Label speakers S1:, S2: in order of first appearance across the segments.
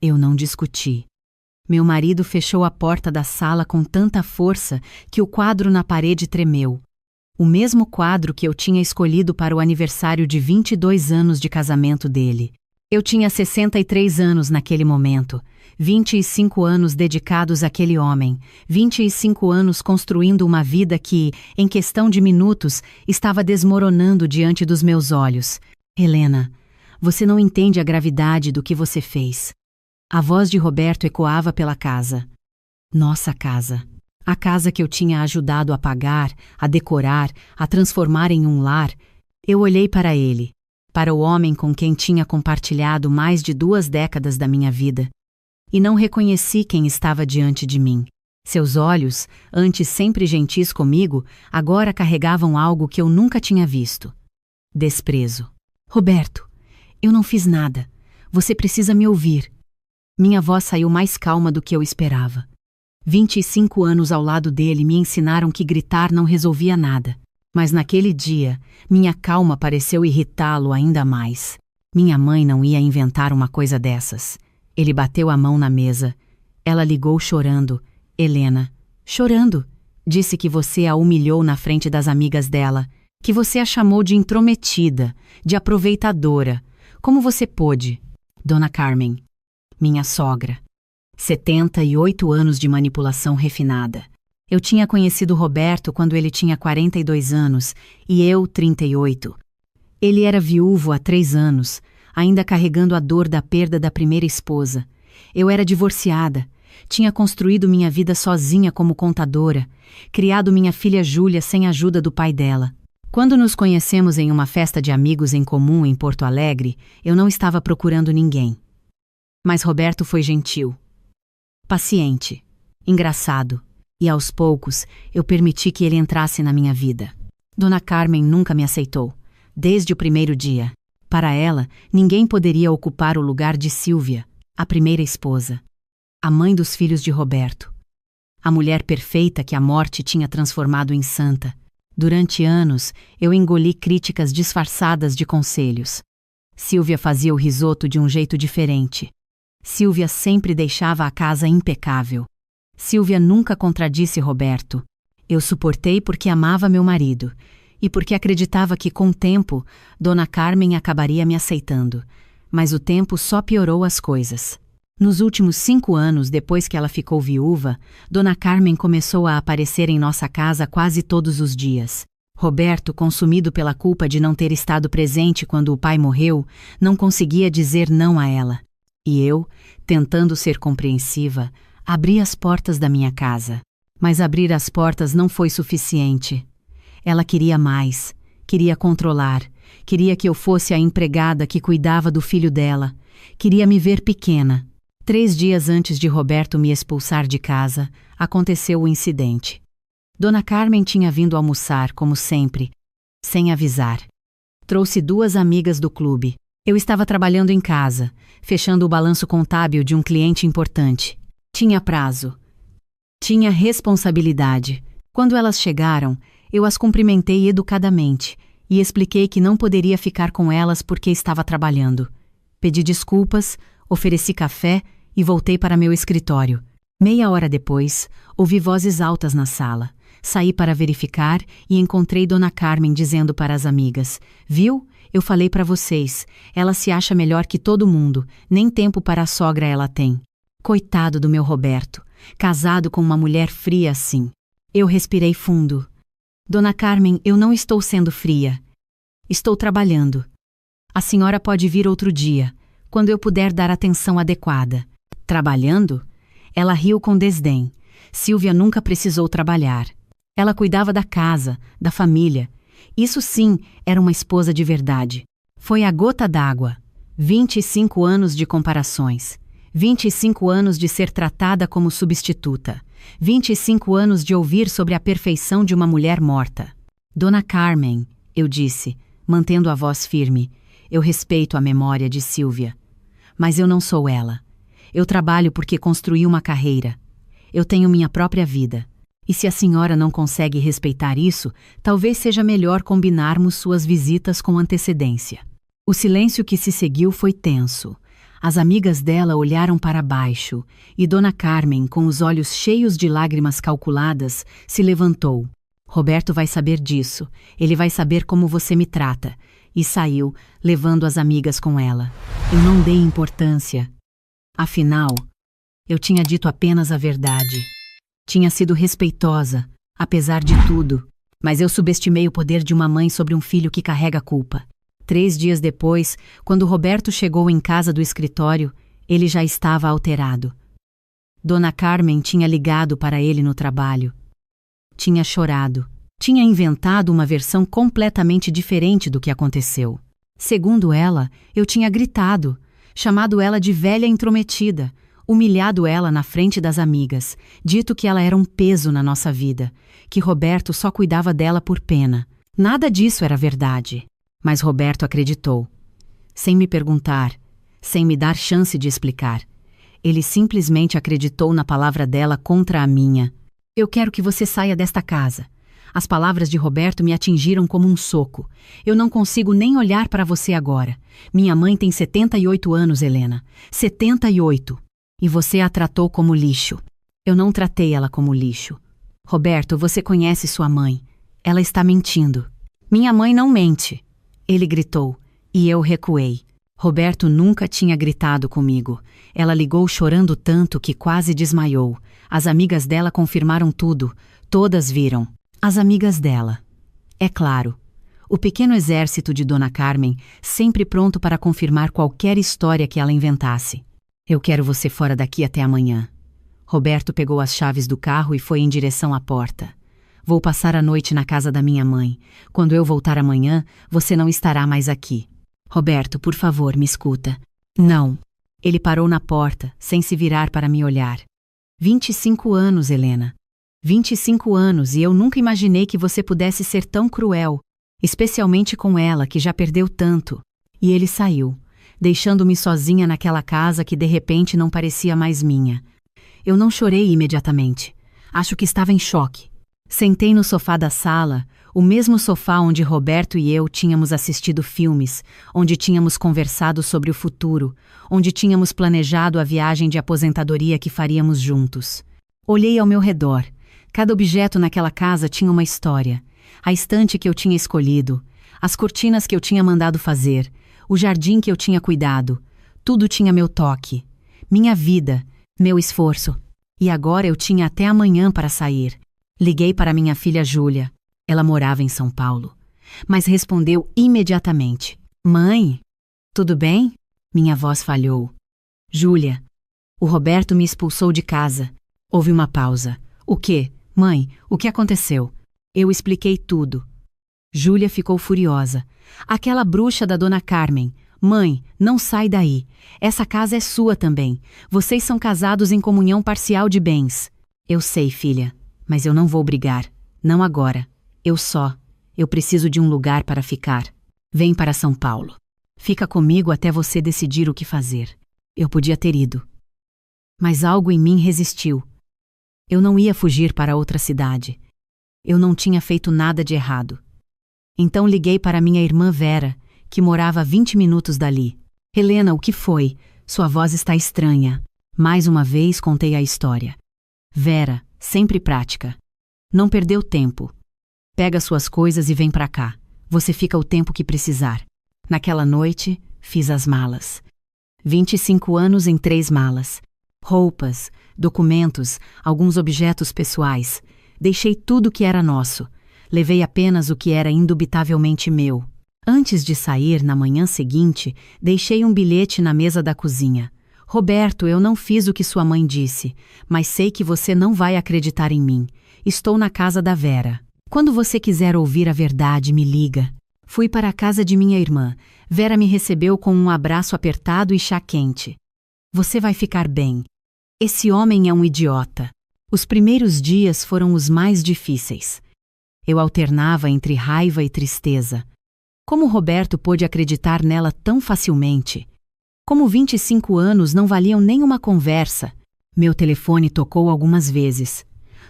S1: Eu não discuti. Meu marido fechou a porta da sala com tanta força que o quadro na parede tremeu. O mesmo quadro que eu tinha escolhido para o aniversário de 22 anos de casamento dele. Eu tinha 63 anos naquele momento, 25 anos dedicados àquele homem, 25 anos construindo uma vida que, em questão de minutos, estava desmoronando diante dos meus olhos. Helena, você não entende a gravidade do que você fez. A voz de Roberto ecoava pela casa. Nossa casa. A casa que eu tinha ajudado a pagar, a decorar, a transformar em um lar. Eu olhei para ele, para o homem com quem tinha compartilhado mais de 2 décadas da minha vida. E não reconheci quem estava diante de mim. Seus olhos, antes sempre gentis comigo, agora carregavam algo que eu nunca tinha visto. Desprezo. Roberto, eu não fiz nada. Você precisa me ouvir. Minha voz saiu mais calma do que eu esperava. 25 anos ao lado dele me ensinaram que gritar não resolvia nada. Mas naquele dia, minha calma pareceu irritá-lo ainda mais. Minha mãe não ia inventar uma coisa dessas. Ele bateu a mão na mesa. Ela ligou chorando. Helena, chorando. Disse que você a humilhou na frente das amigas dela, que você a chamou de intrometida, de aproveitadora. Como você pôde? Dona Carmen, minha sogra. 78 anos de manipulação refinada. Eu tinha conhecido Roberto quando ele tinha 42 anos e eu 38. Ele era viúvo há 3 anos, ainda carregando a dor da perda da primeira esposa. Eu era divorciada, tinha construído minha vida sozinha como contadora, criado minha filha Júlia sem a ajuda do pai dela. Quando nos conhecemos em uma festa de amigos em comum em Porto Alegre, eu não estava procurando ninguém. Mas Roberto foi gentil, paciente, engraçado, e aos poucos eu permiti que ele entrasse na minha vida. Dona Carmen nunca me aceitou, desde o primeiro dia. Para ela, ninguém poderia ocupar o lugar de Sílvia, a primeira esposa, a mãe dos filhos de Roberto, a mulher perfeita que a morte tinha transformado em santa. Durante anos, eu engoli críticas disfarçadas de conselhos. Sílvia fazia o risoto de um jeito diferente. Sílvia sempre deixava a casa impecável. Sílvia nunca contradisse Roberto. Eu suportei porque amava meu marido e porque acreditava que, com o tempo, Dona Carmen acabaria me aceitando. Mas o tempo só piorou as coisas. Nos últimos 5 anos, depois que ela ficou viúva, Dona Carmen começou a aparecer em nossa casa quase todos os dias. Roberto, consumido pela culpa de não ter estado presente quando o pai morreu, não conseguia dizer não a ela. E eu, tentando ser compreensiva, abri as portas da minha casa. Mas abrir as portas não foi suficiente. Ela queria mais, queria controlar, queria que eu fosse a empregada que cuidava do filho dela, queria me ver pequena. 3 dias antes de Roberto me expulsar de casa, aconteceu o incidente. Dona Carmen tinha vindo almoçar, como sempre, sem avisar. Trouxe 2 amigas do clube. Eu estava trabalhando em casa, fechando o balanço contábil de um cliente importante. Tinha prazo. Tinha responsabilidade. Quando elas chegaram, eu as cumprimentei educadamente e expliquei que não poderia ficar com elas porque estava trabalhando. Pedi desculpas, ofereci café e voltei para meu escritório. Meia hora depois, ouvi vozes altas na sala. Saí para verificar e encontrei Dona Carmen dizendo para as amigas: "Viu? Eu falei para vocês, ela se acha melhor que todo mundo, nem tempo para a sogra ela tem." Coitado do meu Roberto, casado com uma mulher fria assim. Eu respirei fundo. "Dona Carmen, eu não estou sendo fria. Estou trabalhando. A senhora pode vir outro dia, quando eu puder dar atenção adequada." Trabalhando? Ela riu com desdém. Sílvia nunca precisou trabalhar. Ela cuidava da casa, da família. Isso sim era uma esposa de verdade. Foi a gota d'água. 25 anos de comparações. 25 anos de ser tratada como substituta. 25 anos de ouvir sobre a perfeição de uma mulher morta. "Dona Carmen", eu disse, mantendo a voz firme, "eu respeito a memória de Sílvia. Mas eu não sou ela. Eu trabalho porque construí uma carreira. Eu tenho minha própria vida. E se a senhora não consegue respeitar isso, talvez seja melhor combinarmos suas visitas com antecedência." O silêncio que se seguiu foi tenso. As amigas dela olharam para baixo, e Dona Carmen, com os olhos cheios de lágrimas calculadas, se levantou. Roberto vai saber disso, ele vai saber como você me trata. E saiu, levando as amigas com ela. Eu não dei importância. Afinal, eu tinha dito apenas a verdade. Tinha sido respeitosa, apesar de tudo, mas eu subestimei o poder de uma mãe sobre um filho que carrega culpa. 3 dias depois, quando Roberto chegou em casa do escritório, ele já estava alterado. Dona Carmen tinha ligado para ele no trabalho. Tinha chorado. Tinha inventado uma versão completamente diferente do que aconteceu. Segundo ela, eu tinha gritado, chamado ela de velha intrometida, humilhado ela na frente das amigas, dito que ela era um peso na nossa vida, que Roberto só cuidava dela por pena. Nada disso era verdade. Mas Roberto acreditou. Sem me perguntar, sem me dar chance de explicar. Ele simplesmente acreditou na palavra dela contra a minha. Eu quero que você saia desta casa. As palavras de Roberto me atingiram como um soco. Eu não consigo nem olhar para você agora. Minha mãe tem 78 anos, Helena. 78. E você a tratou como lixo. Eu não tratei ela como lixo. Roberto, você conhece sua mãe. Ela está mentindo. Minha mãe não mente. Ele gritou, e eu recuei. Roberto nunca tinha gritado comigo. Ela ligou chorando tanto que quase desmaiou. As amigas dela confirmaram tudo. Todas viram. As amigas dela. É claro. O pequeno exército de Dona Carmen, sempre pronto para confirmar qualquer história que ela inventasse. Eu quero você fora daqui até amanhã. Roberto pegou as chaves do carro e foi em direção à porta. Vou passar a noite na casa da minha mãe. Quando eu voltar amanhã, você não estará mais aqui. Roberto, por favor, me escuta. Não. Ele parou na porta, sem se virar para me olhar. 25 anos, Helena. 25 anos e eu nunca imaginei que você pudesse ser tão cruel, especialmente com ela, que já perdeu tanto. E ele saiu, deixando-me sozinha naquela casa que de repente não parecia mais minha. Eu não chorei imediatamente. Acho que estava em choque. Sentei no sofá da sala, o mesmo sofá onde Roberto e eu tínhamos assistido filmes, onde tínhamos conversado sobre o futuro, onde tínhamos planejado a viagem de aposentadoria que faríamos juntos. Olhei ao meu redor. Cada objeto naquela casa tinha uma história. A estante que eu tinha escolhido, as cortinas que eu tinha mandado fazer, o jardim que eu tinha cuidado. Tudo tinha meu toque, minha vida, meu esforço. E agora eu tinha até amanhã para sair. Liguei para minha filha Júlia. Ela morava em São Paulo. Mas respondeu imediatamente. Mãe, tudo bem? Minha voz falhou. Júlia, o Roberto me expulsou de casa. Houve uma pausa. O quê? Mãe, o que aconteceu? Eu expliquei tudo. Júlia ficou furiosa. Aquela bruxa da Dona Carmen. Mãe, não sai daí. Essa casa é sua também. Vocês são casados em comunhão parcial de bens. Eu sei, filha. Mas eu não vou brigar. Não agora. Eu preciso de um lugar para ficar. Vem para São Paulo. Fica comigo até você decidir o que fazer. Eu podia ter ido. Mas algo em mim resistiu. Eu não ia fugir para outra cidade. Eu não tinha feito nada de errado. Então liguei para minha irmã Vera, que morava a 20 minutos dali. Helena, o que foi? Sua voz está estranha. Mais uma vez contei a história. Vera, sempre prática. Não perdeu tempo. Pega suas coisas e vem pra cá. Você fica o tempo que precisar. Naquela noite, fiz as malas. 25 anos em 3 malas. Roupas, documentos, alguns objetos pessoais. Deixei tudo que era nosso. Levei apenas o que era indubitavelmente meu. Antes de sair, na manhã seguinte, deixei um bilhete na mesa da cozinha. Roberto, eu não fiz o que sua mãe disse, mas sei que você não vai acreditar em mim. Estou na casa da Vera. Quando você quiser ouvir a verdade, me liga. Fui para a casa de minha irmã. Vera me recebeu com um abraço apertado e chá quente. Você vai ficar bem. Esse homem é um idiota. Os primeiros dias foram os mais difíceis. Eu alternava entre raiva e tristeza. Como Roberto pôde acreditar nela tão facilmente? Como 25 anos não valiam nem uma conversa? Meu telefone tocou algumas vezes.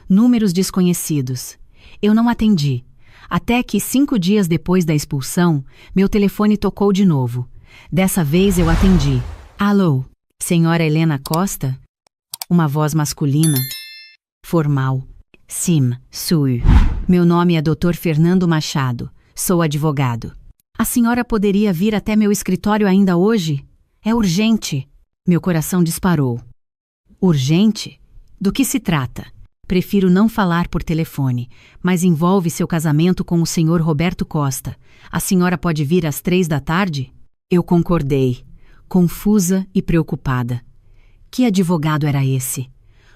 S1: Números desconhecidos. Eu não atendi. Até que 5 dias depois da expulsão, meu telefone tocou de novo. Dessa vez eu atendi. Alô, senhora Helena Costa? Uma voz masculina. Formal. Sim, sou. Meu nome é Dr. Fernando Machado. Sou advogado. A senhora poderia vir até meu escritório ainda hoje? É urgente. Meu coração disparou. Urgente? Do que se trata? Prefiro não falar por telefone, mas envolve seu casamento com o senhor Roberto Costa. A senhora pode vir às 15h? Eu concordei, confusa e preocupada. Que advogado era esse?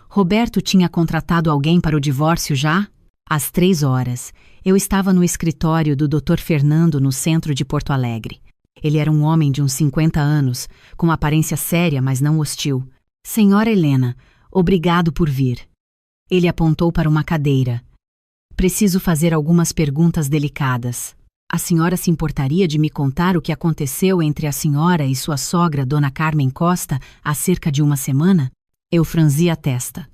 S1: Roberto tinha contratado alguém para o divórcio já? Às 15h, eu estava no escritório do Dr. Fernando no centro de Porto Alegre. Ele era um homem de uns 50 anos, com aparência séria, mas não hostil. Senhora Helena, obrigado por vir. Ele apontou para uma cadeira. Preciso fazer algumas perguntas delicadas. A senhora se importaria de me contar o que aconteceu entre a senhora e sua sogra, Dona Carmen Costa, há cerca de uma semana? Eu franzi a testa.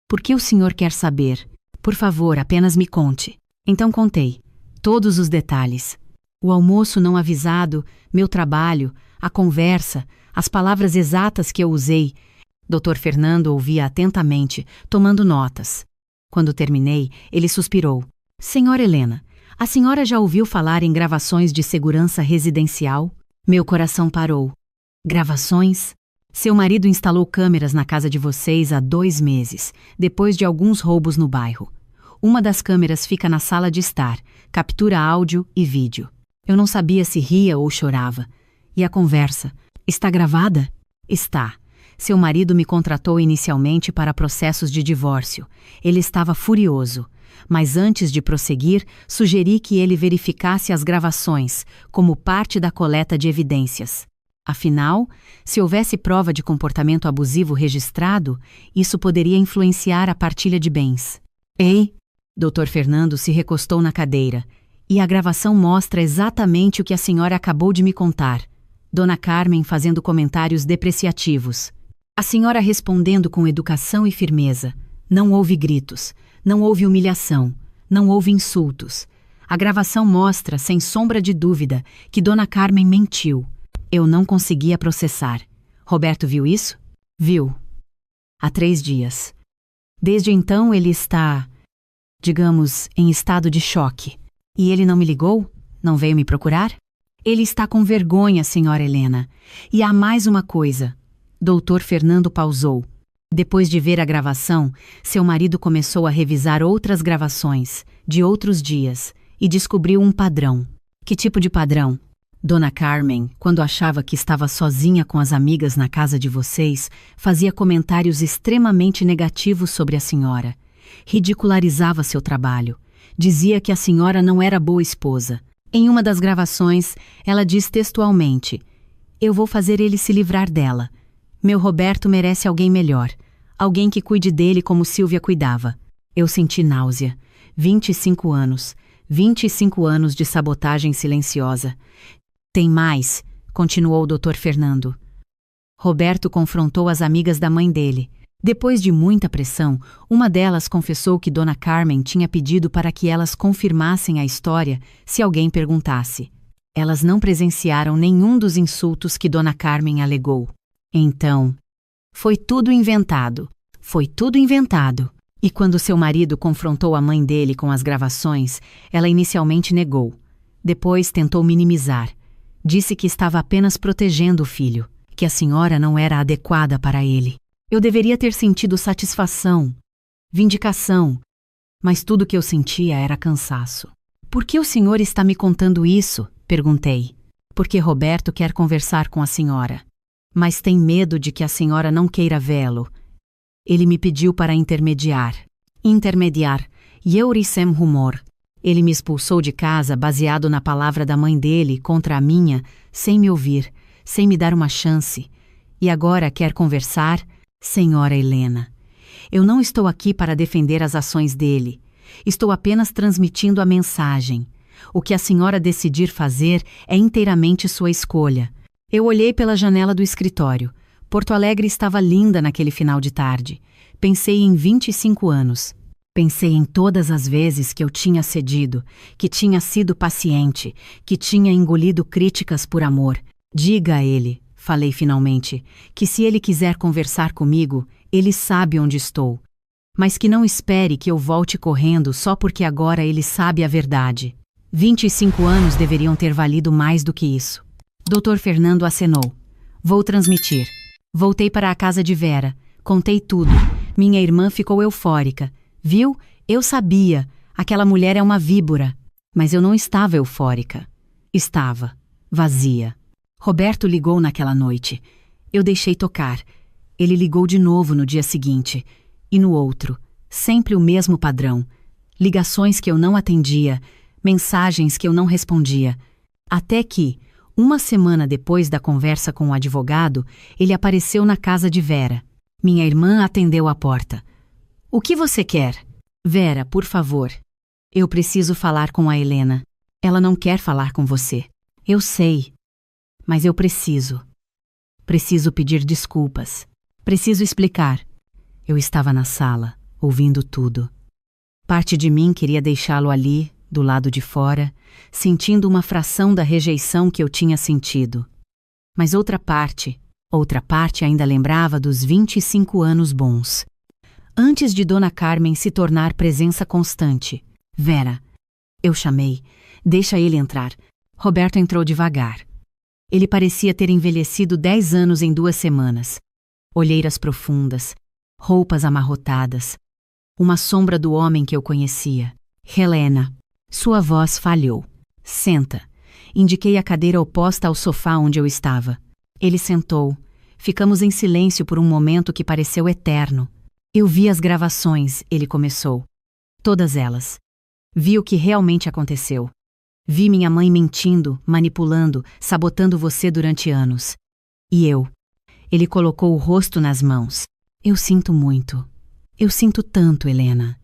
S1: Por que o senhor quer saber? Por favor, apenas me conte. Então contei. Todos os detalhes. O almoço não avisado, meu trabalho, a conversa, as palavras exatas que eu usei. Dr. Fernando ouvia atentamente, tomando notas. Quando terminei, ele suspirou. Senhora Helena, a senhora já ouviu falar em gravações de segurança residencial? Meu coração parou. Gravações? Seu marido instalou câmeras na casa de vocês há 2 meses, depois de alguns roubos no bairro. Uma das câmeras fica na sala de estar, captura áudio e vídeo. Eu não sabia se ria ou chorava. E a conversa? Está gravada? Está. Seu marido me contratou inicialmente para processos de divórcio. Ele estava furioso. Mas antes de prosseguir, sugeri que ele verificasse as gravações, como parte da coleta de evidências. Afinal, se houvesse prova de comportamento abusivo registrado, isso poderia influenciar a partilha de bens. Ei? Dr. Fernando se recostou na cadeira. E a gravação mostra exatamente o que a senhora acabou de me contar. Dona Carmen fazendo comentários depreciativos. A senhora respondendo com educação e firmeza. Não houve gritos, não houve humilhação, não houve insultos. A gravação mostra, sem sombra de dúvida, que Dona Carmen mentiu. Eu não conseguia processar. Roberto viu isso? Viu. Há 3 dias. Desde então ele está, digamos, em estado de choque. E ele não me ligou? Não veio me procurar? Ele está com vergonha, senhora Helena. E há mais uma coisa. Doutor Fernando pausou. Depois de ver a gravação, seu marido começou a revisar outras gravações, de outros dias, e descobriu um padrão. Que tipo de padrão? Dona Carmen, quando achava que estava sozinha com as amigas na casa de vocês, fazia comentários extremamente negativos sobre a senhora. Ridicularizava seu trabalho. Dizia que a senhora não era boa esposa. Em uma das gravações, ela diz textualmente: "Eu vou fazer ele se livrar dela. Meu Roberto merece alguém melhor. Alguém que cuide dele como Silvia cuidava." Eu senti náusea. 25 anos. 25 anos de sabotagem silenciosa. Tem mais, continuou o Dr. Fernando. Roberto confrontou as amigas da mãe dele. Depois de muita pressão, uma delas confessou que Dona Carmen tinha pedido para que elas confirmassem a história se alguém perguntasse. Elas não presenciaram nenhum dos insultos que Dona Carmen alegou. Então, foi tudo inventado. Foi tudo inventado. E quando seu marido confrontou a mãe dele com as gravações, ela inicialmente negou. Depois tentou minimizar. Disse que estava apenas protegendo o filho, que a senhora não era adequada para ele. Eu deveria ter sentido satisfação, vindicação, mas tudo que eu sentia era cansaço. "Por que o senhor está me contando isso?" perguntei. "Porque Roberto quer conversar com a senhora, mas tem medo de que a senhora não queira vê-lo. Ele me pediu para intermediar. Intermediar. Eurissem rumor. Ele me expulsou de casa baseado na palavra da mãe dele contra a minha, sem me ouvir, sem me dar uma chance. E agora quer conversar? Senhora Helena, eu não estou aqui para defender as ações dele. Estou apenas transmitindo a mensagem. O que a senhora decidir fazer é inteiramente sua escolha." Eu olhei pela janela do escritório. Porto Alegre estava linda naquele final de tarde. Pensei em 25 anos. Pensei em todas as vezes que eu tinha cedido, que tinha sido paciente, que tinha engolido críticas por amor. "Diga a ele", falei finalmente, que se ele quiser conversar comigo, ele sabe onde estou. Mas que não espere que eu volte correndo só porque agora ele sabe a verdade. 25 anos deveriam ter valido mais do que isso. Dr. Fernando acenou. Vou transmitir. Voltei para a casa de Vera. Contei tudo. Minha irmã ficou eufórica. Viu? Eu sabia. Aquela mulher é uma víbora. Mas eu não estava eufórica. Estava. Vazia. Roberto ligou naquela noite. Eu deixei tocar. Ele ligou de novo no dia seguinte. E no outro. Sempre o mesmo padrão. Ligações que eu não atendia. Mensagens que eu não respondia. Até que, uma semana depois da conversa com o advogado, ele apareceu na casa de Vera. Minha irmã atendeu a porta. O que você quer? Vera, por favor. Eu preciso falar com a Helena. Ela não quer falar com você. Eu sei. Mas eu preciso. Preciso pedir desculpas. Preciso explicar. Eu estava na sala, ouvindo tudo. Parte de mim queria deixá-lo ali, do lado de fora, sentindo uma fração da rejeição que eu tinha sentido. Mas outra parte ainda lembrava dos 25 anos bons. Antes de Dona Carmen se tornar presença constante. Vera. Eu chamei. Deixa ele entrar. Roberto entrou devagar. Ele parecia ter envelhecido 10 anos em 2 semanas. Olheiras profundas, roupas amarrotadas. Uma sombra do homem que eu conhecia. Helena. Sua voz falhou. Senta. Indiquei a cadeira oposta ao sofá onde eu estava. Ele sentou. Ficamos em silêncio por um momento que pareceu eterno. Eu vi as gravações, ele começou. Todas elas. Vi o que realmente aconteceu. Vi minha mãe mentindo, manipulando, sabotando você durante anos. E eu. Ele colocou o rosto nas mãos. Eu sinto muito. Eu sinto tanto, Helena.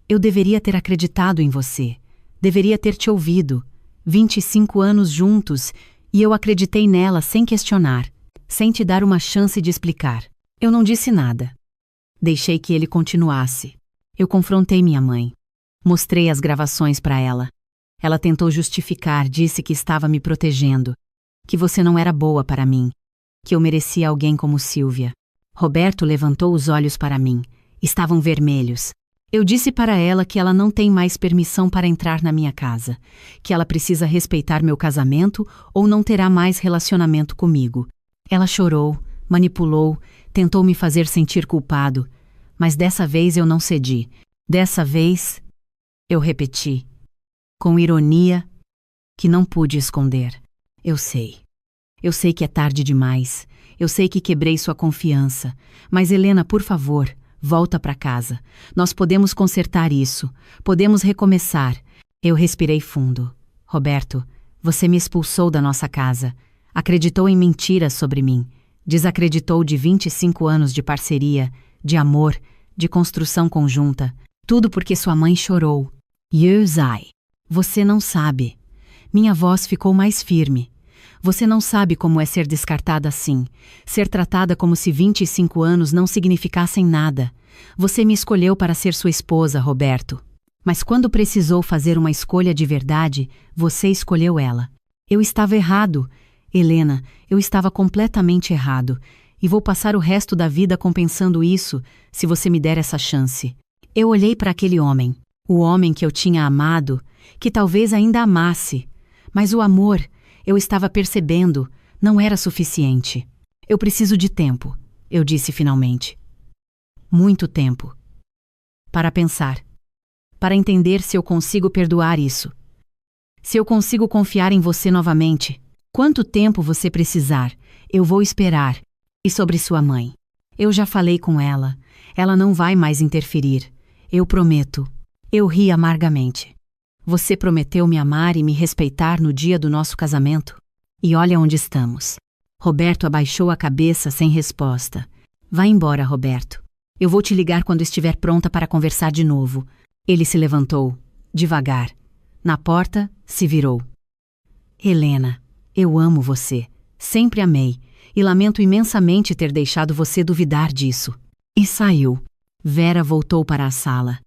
S1: Eu deveria ter acreditado em você. Deveria ter te ouvido. 25 anos juntos, e eu acreditei nela sem questionar, sem te dar uma chance de explicar. Eu não disse nada. Deixei que ele continuasse. Eu confrontei minha mãe. Mostrei as gravações para ela. Ela tentou justificar, disse que estava me protegendo, que você não era boa para mim, que eu merecia alguém como Silvia. Roberto levantou os olhos para mim. Estavam vermelhos. Eu disse para ela que ela não tem mais permissão para entrar na minha casa, que ela precisa respeitar meu casamento ou não terá mais relacionamento comigo. Ela chorou, manipulou, tentou me fazer sentir culpado, mas dessa vez eu não cedi. Dessa vez, eu repeti, com ironia, que não pude esconder. Eu sei. Eu sei que é tarde demais. Eu sei que quebrei sua confiança. Mas, Helena, por favor, volta para casa. Nós podemos consertar isso. Podemos recomeçar. Eu respirei fundo. Roberto, você me expulsou da nossa casa. Acreditou em mentiras sobre mim. Desacreditou de 25 anos de parceria, de amor, de construção conjunta. Tudo porque sua mãe chorou. Yuzai. Você não sabe. Minha voz ficou mais firme. Você não sabe como é ser descartada assim, ser tratada como se 25 anos não significassem nada. Você me escolheu para ser sua esposa, Roberto. Mas quando precisou fazer uma escolha de verdade, você escolheu ela. Eu estava errado. Helena, eu estava completamente errado. E vou passar o resto da vida compensando isso, se você me der essa chance. Eu olhei para aquele homem, o homem que eu tinha amado, que talvez ainda amasse. Mas o amor, eu estava percebendo, não era suficiente. Eu preciso de tempo, eu disse finalmente. Muito tempo. Para pensar. Para entender se eu consigo perdoar isso. Se eu consigo confiar em você novamente. Quanto tempo você precisar, eu vou esperar. E sobre sua mãe. Eu já falei com ela. Ela não vai mais interferir. Eu prometo. Eu ri amargamente. Você prometeu me amar e me respeitar no dia do nosso casamento? E olha onde estamos. Roberto abaixou a cabeça sem resposta. Vá embora, Roberto. Eu vou te ligar quando estiver pronta para conversar de novo. Ele se levantou, devagar. Na porta, se virou. Helena, eu amo você. Sempre amei. E lamento imensamente ter deixado você duvidar disso. E saiu. Vera voltou para a sala.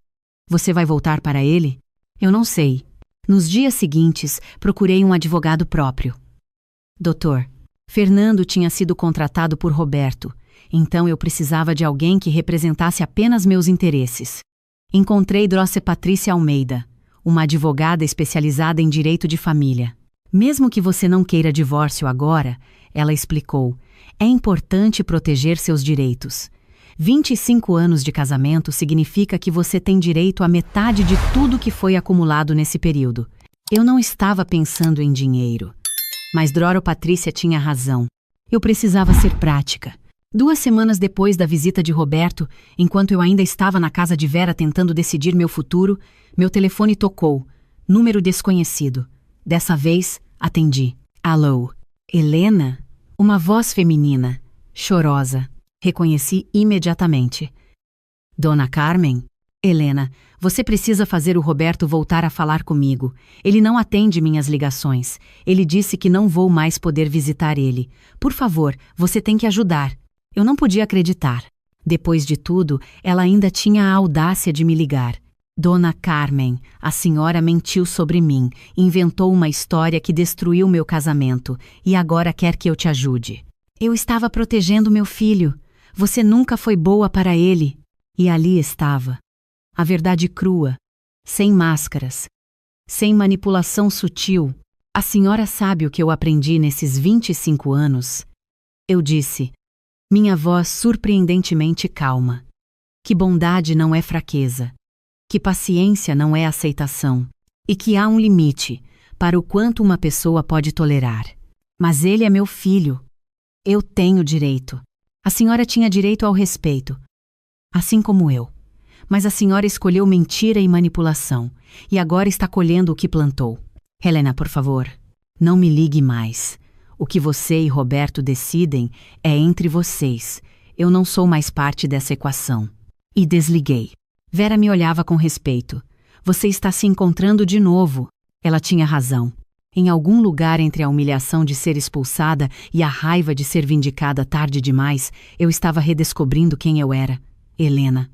S1: Você vai voltar para ele? Eu não sei. Nos dias seguintes, procurei um advogado próprio. Doutor, Fernando tinha sido contratado por Roberto, então eu precisava de alguém que representasse apenas meus interesses. Encontrei Droce Patrícia Almeida, uma advogada especializada em direito de família. Mesmo que você não queira divórcio agora, ela explicou, é importante proteger seus direitos. 25 anos de casamento significa que você tem direito à metade de tudo que foi acumulado nesse período. Eu não estava pensando em dinheiro. Mas Droro Patrícia tinha razão. Eu precisava ser prática. 2 semanas depois da visita de Roberto, enquanto eu ainda estava na casa de Vera tentando decidir meu futuro, meu telefone tocou. Número desconhecido. Dessa vez, atendi. Alô? Helena? Uma voz feminina, chorosa. Reconheci imediatamente. Dona Carmen? Helena, você precisa fazer o Roberto voltar a falar comigo. Ele não atende minhas ligações. Ele disse que não vou mais poder visitar ele. Por favor, você tem que ajudar. Eu não podia acreditar. Depois de tudo, ela ainda tinha a audácia de me ligar. Dona Carmen, a senhora mentiu sobre mim, inventou uma história que destruiu meu casamento e agora quer que eu te ajude. Eu estava protegendo meu filho. Você nunca foi boa para ele. E ali estava. A verdade crua, sem máscaras, sem manipulação sutil. A senhora sabe o que eu aprendi nesses 25 anos? Eu disse, minha voz surpreendentemente calma. Que bondade não é fraqueza. Que paciência não é aceitação. E que há um limite para o quanto uma pessoa pode tolerar. Mas ele é meu filho. Eu tenho direito. A senhora tinha direito ao respeito. Assim como eu. Mas a senhora escolheu mentira e manipulação, e agora está colhendo o que plantou. Helena, por favor, não me ligue mais. O que você e Roberto decidem é entre vocês. Eu não sou mais parte dessa equação. E desliguei. Vera me olhava com respeito. Você está se encontrando de novo. Ela tinha razão. Em algum lugar entre a humilhação de ser expulsada e a raiva de ser vindicada tarde demais, eu estava redescobrindo quem eu era. Helena.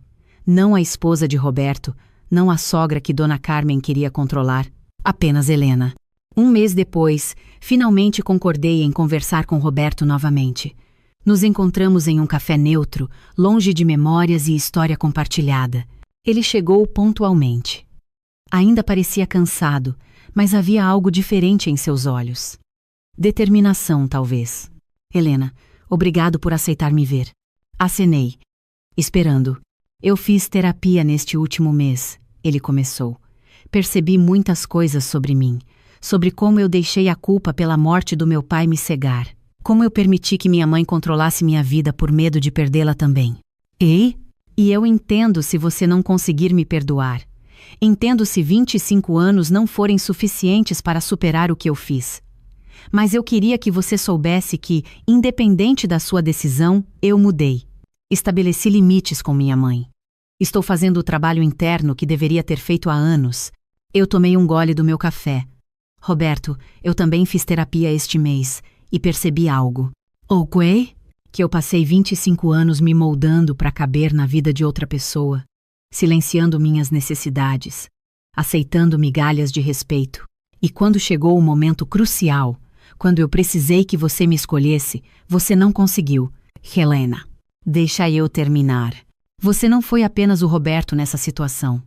S1: Não a esposa de Roberto, não a sogra que Dona Carmen queria controlar. Apenas Helena. 1 mês depois, finalmente concordei em conversar com Roberto novamente. Nos encontramos em um café neutro, longe de memórias e história compartilhada. Ele chegou pontualmente. Ainda parecia cansado, mas havia algo diferente em seus olhos. Determinação, talvez. Helena, obrigado por aceitar me ver. Acenei. Esperando. Eu fiz terapia neste último mês, ele começou. Percebi muitas coisas sobre mim, sobre como eu deixei a culpa pela morte do meu pai me cegar, como eu permiti que minha mãe controlasse minha vida por medo de perdê-la também. E eu entendo se você não conseguir me perdoar. Entendo se 25 anos não forem suficientes para superar o que eu fiz. Mas eu queria que você soubesse que, independente da sua decisão, eu mudei. Estabeleci limites com minha mãe. Estou fazendo o trabalho interno que deveria ter feito há anos. Eu tomei um gole do meu café. Roberto, eu também fiz terapia este mês e percebi algo. O quê? Que eu passei 25 anos me moldando para caber na vida de outra pessoa, silenciando minhas necessidades, aceitando migalhas de respeito. E quando chegou o momento crucial, quando eu precisei que você me escolhesse, você não conseguiu. Helena, deixa eu terminar. Você não foi apenas o Roberto nessa situação.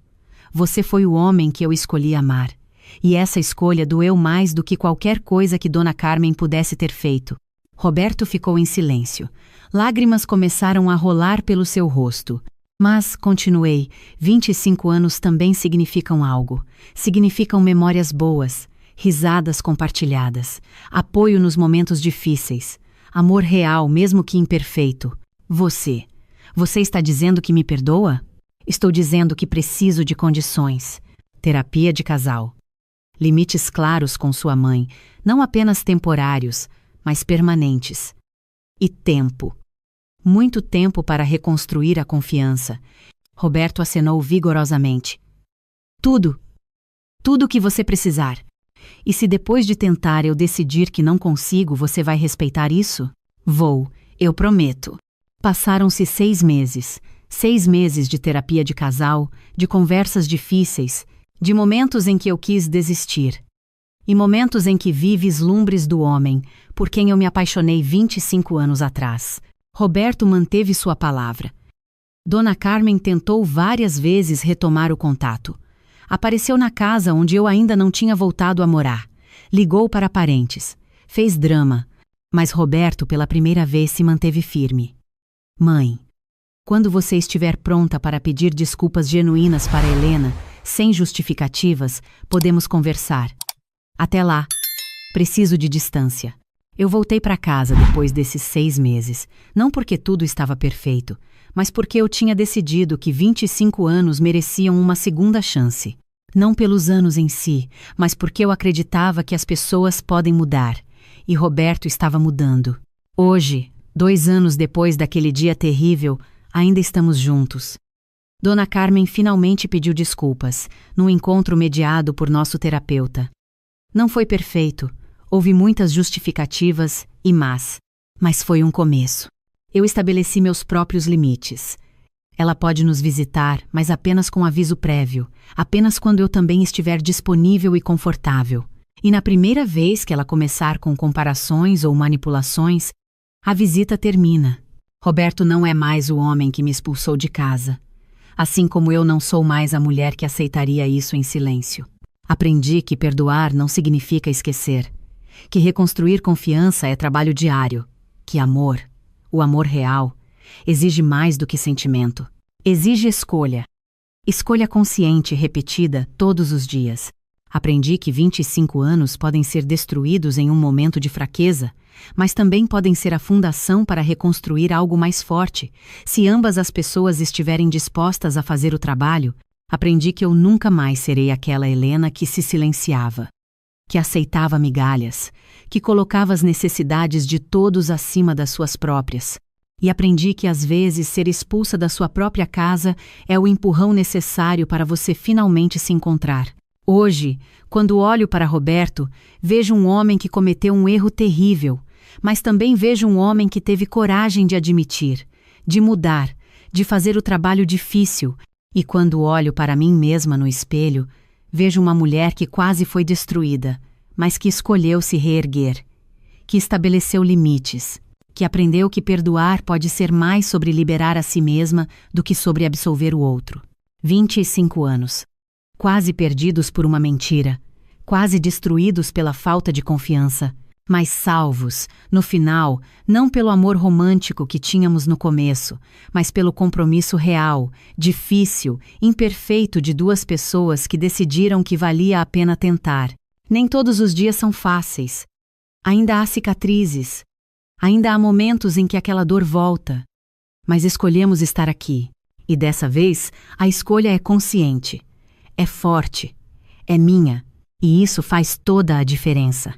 S1: Você foi o homem que eu escolhi amar. E essa escolha doeu mais do que qualquer coisa que Dona Carmen pudesse ter feito. Roberto ficou em silêncio. Lágrimas começaram a rolar pelo seu rosto. Mas, continuei, 25 anos também significam algo. Significam memórias boas, risadas compartilhadas, apoio nos momentos difíceis, amor real, mesmo que imperfeito. Você está dizendo que me perdoa? Estou dizendo que preciso de condições. Terapia de casal. Limites claros com sua mãe, não apenas temporários, mas permanentes. E tempo. Muito tempo para reconstruir a confiança. Roberto acenou vigorosamente. Tudo o que você precisar. E se depois de tentar eu decidir que não consigo, você vai respeitar isso? Vou, eu prometo. Passaram-se 6 meses. 6 meses de terapia de casal, de conversas difíceis, de momentos em que eu quis desistir. e momentos em que vi vislumbres do homem por quem eu me apaixonei 25 anos atrás. Roberto manteve sua palavra. Dona Carmen tentou várias vezes retomar o contato. Apareceu na casa onde eu ainda não tinha voltado a morar. Ligou para parentes. Fez drama. Mas Roberto, pela primeira vez, se manteve firme. Mãe, quando você estiver pronta para pedir desculpas genuínas para Helena, sem justificativas, podemos conversar. Até lá, preciso de distância. Eu voltei para casa depois desses 6 meses, não porque tudo estava perfeito, mas porque eu tinha decidido que 25 anos mereciam uma segunda chance. Não pelos anos em si, mas porque eu acreditava que as pessoas podem mudar. E Roberto estava mudando. Hoje, 2 anos depois daquele dia terrível, ainda estamos juntos. Dona Carmen finalmente pediu desculpas, num encontro mediado por nosso terapeuta. Não foi perfeito, houve muitas justificativas e mas foi um começo. Eu estabeleci meus próprios limites. Ela pode nos visitar, mas apenas com aviso prévio, apenas quando eu também estiver disponível e confortável. E na primeira vez que ela começar com comparações ou manipulações, a visita termina. Roberto não é mais o homem que me expulsou de casa. Assim como eu não sou mais a mulher que aceitaria isso em silêncio. Aprendi que perdoar não significa esquecer. Que reconstruir confiança é trabalho diário. Que amor, o amor real, exige mais do que sentimento. Exige escolha. Escolha consciente repetida todos os dias. Aprendi que 25 anos podem ser destruídos em um momento de fraqueza, mas também podem ser a fundação para reconstruir algo mais forte, se ambas as pessoas estiverem dispostas a fazer o trabalho. Aprendi que eu nunca mais serei aquela Helena que se silenciava, que aceitava migalhas, que colocava as necessidades de todos acima das suas próprias. E aprendi que às vezes ser expulsa da sua própria casa é o empurrão necessário para você finalmente se encontrar. Hoje, quando olho para Roberto, vejo um homem que cometeu um erro terrível, mas também vejo um homem que teve coragem de admitir, de mudar, de fazer o trabalho difícil. E quando olho para mim mesma no espelho, vejo uma mulher que quase foi destruída, mas que escolheu se reerguer, que estabeleceu limites, que aprendeu que perdoar pode ser mais sobre liberar a si mesma do que sobre absolver o outro. 25 anos. Quase perdidos por uma mentira, quase destruídos pela falta de confiança, mas salvos, no final, não pelo amor romântico que tínhamos no começo, mas pelo compromisso real, difícil, imperfeito de 2 pessoas que decidiram que valia a pena tentar. Nem todos os dias são fáceis. Ainda há cicatrizes. Ainda há momentos em que aquela dor volta. Mas escolhemos estar aqui. E dessa vez, a escolha é consciente. É forte, é minha, e isso faz toda a diferença.